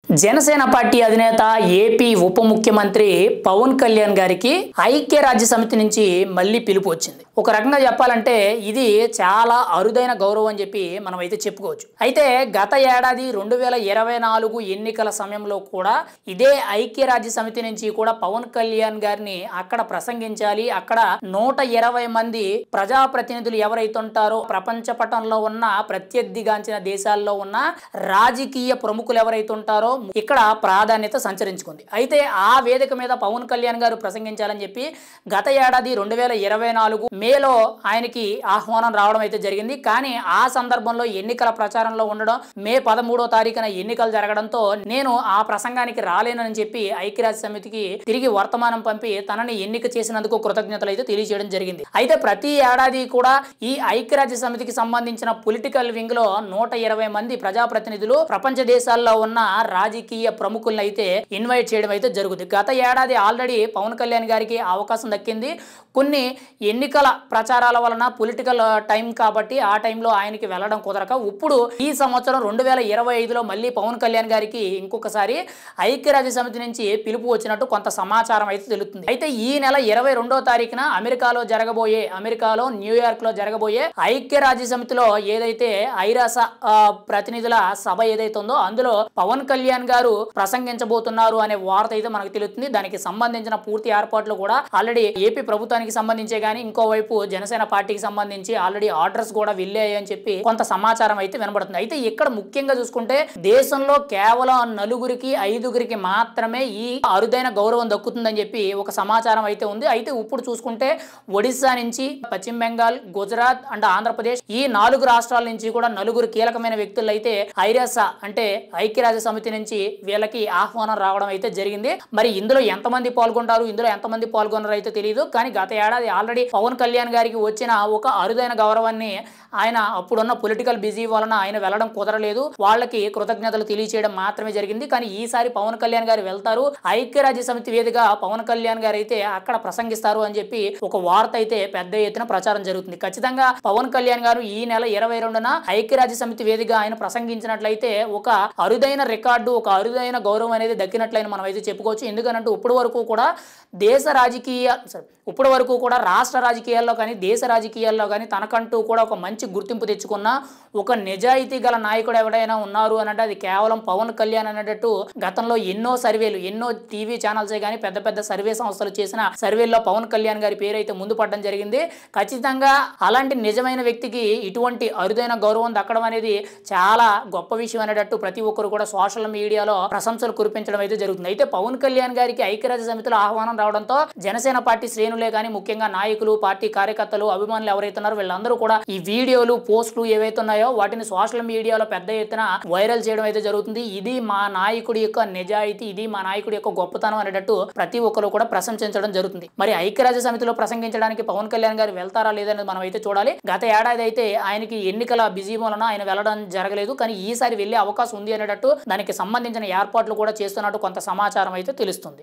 Janasena party అధినేత AP ఉప ముఖ్యమంత్రి పవన్ కళ్యాణ్ గారికి ఐక్యరాజ్య సమితి నుంచి మళ్ళీ పిలుపు వచ్చింది. ఒక రకంగా చెప్పాలంటే ఇది చాలా అరుదైన గౌరవం అని చెప్పి మనం అయితే చెప్పుకోవచ్చు. అయితే గత ఏడాది 2024 ఎన్నికల సమయంలో కూడా ఇదే ఐక్యరాజ్య సమితి నుంచి కూడా పవన్ కళ్యాణ్ గారిని అక్కడ ప్రసంగించాలి, అక్కడ 120 మంది ప్రజాప్రతినిధులు ఎవరైతే ఉంటారో ప్రపంచ పటంలో ఉన్న ప్రత్యర్థిగాంచిన దేశాల్లో ఉన్న రాజకీయ ప్రముఖులు ఎవరైతే ఉంటారో ఇక్కడ ప్రాధాన్యత సంచరించుకుంది. అయితే ఆ వేదిక మీద పవన్ కళ్యాణ్ గారు ప్రసంగించాలని చెప్పి గత ఏడాది 2024 మేలో ఆయనకి ఆహ్వానం రావడం అయితే జరిగింది. కానీ ఆ సందర్భంలో ఎన్నికల ప్రచారంలో ఉండడం, మే 13వ తారీఖున ఎన్నికలు జరగడంతో నేను ఆ ప్రసంగానికి రాలేనని చెప్పి ఐక్యరాజ్య సమితికి తిరిగి వర్తమానం పంపి తనని ఎన్నిక చేసినందుకు కృతజ్ఞతలు అయితే తెలియజేయడం జరిగింది. అయితే ప్రతి ఏడాది కూడా ఈ ఐక్యరాజ్య సమితికి సంబంధించిన పొలిటికల్ వింగ్ లో 120 మంది ప్రజాప్రతినిధులు ప్రపంచ దేశాల్లో ఉన్న రాజకీయ ప్రముఖులను అయితే ఇన్వైట్ చేయడం అయితే జరుగుతుంది. గత ఏడాది ఆల్రెడీ పవన్ కళ్యాణ్ గారికి అవకాశం దక్కింది. కొన్ని ఎన్నికల ప్రచారాల వలన పొలిటికల్ టైం కాబట్టి ఆ టైంలో ఆయనకి వెళ్ళడం కుదరక ఇప్పుడు ఈ సంవత్సరం 2025లో మళ్ళీ పవన్ కళ్యాణ్ గారికి ఇంకొకసారి ఐక్యరాజ్య సమితి నుంచి పిలుపు వచ్చినట్టు కొంత సమాచారం అయితే తెలుస్తుంది. అయితే ఈ నెల 22వ తారీఖున అమెరికాలో న్యూయార్క్ లో జరగబోయే ఐక్యరాజ్య సమితిలో ఏదైతే ఐరాస ప్రతినిధుల సభ ఏదైతే ఉందో అందులో పవన్ కళ్యాణ్ గారు ప్రసంగించబోతున్నారు అనే వార్త అయితే మనకు తెలుస్తుంది. దానికి సంబంధించిన పూర్తి ఏర్పాట్లు కూడా ఆల్రెడీ ఏపీ ప్రభుత్వానికి సంబంధించే గానీ ఇంకోవైపు జనసేన పార్టీకి సంబంధించి ఆల్రెడీ ఆర్డర్స్ కూడా వెళ్ళాయి అని చెప్పి కొంత సమాచారం అయితే వినబడుతుంది. అయితే ఇక్కడ ముఖ్యంగా చూసుకుంటే దేశంలో కేవలం 4-5 మాత్రమే ఈ అరుదైన గౌరవం దక్కుతుందని చెప్పి ఒక సమాచారం అయితే ఉంది. అయితే ఇప్పుడు చూసుకుంటే ఒడిశా నుంచి, పశ్చిమ బెంగాల్, గుజరాత్ అండ్ ఆంధ్రప్రదేశ్ ఈ 4 రాష్ట్రాల నుంచి కూడా 4 కీలకమైన వ్యక్తులు అయితే ఐరాస అంటే ఐక్యరాజ్య సమితి నుంచి వీళ్ళకి ఆహ్వానం రావడం అయితే జరిగింది. మరి ఇందులో ఎంతమంది పాల్గొంటారు, ఇందులో ఎంతమంది పాల్గొన్నారు అయితే తెలియదు. కానీ గత ఏడాది ఆల్రెడీ పవన్ కళ్యాణ్ గారికి వచ్చిన ఒక అరుదైన గౌరవాన్ని ఆయన అప్పుడున్న పొలిటికల్ బిజీ వలన ఆయన వెళ్ళడం కుదరలేదు. వాళ్ళకి కృతజ్ఞతలు తెలియచేయడం మాత్రమే జరిగింది. కానీ ఈసారి పవన్ కళ్యాణ్ గారు వెళ్తారు, ఐక్యరాజ్య సమితి వేదికగా పవన్ కళ్యాణ్ గారు అయితే అక్కడ ప్రసంగిస్తారు అని చెప్పి ఒక వార్త అయితే పెద్ద ఎత్తున ప్రచారం జరుగుతుంది. ఖచ్చితంగా పవన్ కళ్యాణ్ గారు ఈ నెల 22న ఐక్యరాజ్య సమితి వేదికగా ఆయన ప్రసంగించినట్లయితే ఒక అరుదైన రికార్డు, ఒక అరుదైన గౌరవం అనేది దక్కినట్లయిన మనం అయితే చెప్పుకోవచ్చు. ఎందుకంటే ఇప్పటి వరకు కూడా రాష్ట్ర రాజకీయాల్లో కానీ దేశ రాజకీయాల్లో కానీ తనకంటూ కూడా ఒక మంచి గుర్తింపు తెచ్చుకున్న ఒక నిజాయితీ గల నాయకుడు ఎవరైనా ఉన్నారు అనంటే అది కేవలం పవన్ కళ్యాణ్ అనేటట్టు గతంలో ఎన్నో సర్వేలు, ఎన్నో టీవీ ఛానల్స్ కానీ పెద్ద పెద్ద సర్వే సంస్థలు చేసిన సర్వేల్లో పవన్ కళ్యాణ్ గారి పేరు అయితే ముందు పడడం జరిగింది. ఖచ్చితంగా అలాంటి నిజమైన వ్యక్తికి ఇటువంటి అరుదైన గౌరవం దక్కడం అనేది చాలా గొప్ప విషయం అనేటట్టు ప్రతి ఒక్కరు కూడా సోషల్ మీడియాలో ప్రశంసలు కురిపించడం అయితే జరుగుతుంది. అయితే పవన్ కళ్యాణ్ గారికి ఐక్యరాజ్య సమితిలో ఆహ్వానం రావడంతో జనసేన పార్టీ శ్రేణులే కానీ ముఖ్యంగా నాయకులు, పార్టీ కార్యకర్తలు, అభిమానులు ఎవరైతే ఉన్నారో వీళ్ళందరూ కూడా ఈ వీడియోలు, పోస్టులు ఏవైతే ఉన్నాయో వాటిని సోషల్ మీడియాలో పెద్ద ఎత్తున వైరల్ చేయడం అయితే జరుగుతుంది. ఇది మా నాయకుడి యొక్క నిజాయితీ, ఇది మా నాయకుడి యొక్క గొప్పతనం అనేటట్టు ప్రతి ఒక్కరు కూడా ప్రశంసించడం జరుగుతుంది. మరి ఐక్యరాజ్య సమితిలో ప్రసంగించడానికి పవన్ కళ్యాణ్ గారు వెళ్తారా లేదనేది మనం అయితే చూడాలి. గత ఏడాది అయితే ఆయనకి ఎన్నికల బిజీ వలన ఆయన వెళ్ళడం జరగలేదు. కానీ ఈసారి వెళ్లే అవకాశం ఉంది అనేటట్టు దానికి సంబంధించిన ఏర్పాట్లు కూడా చేస్తున్నట్టు కొంత సమాచారం అయితే తెలుస్తుంది.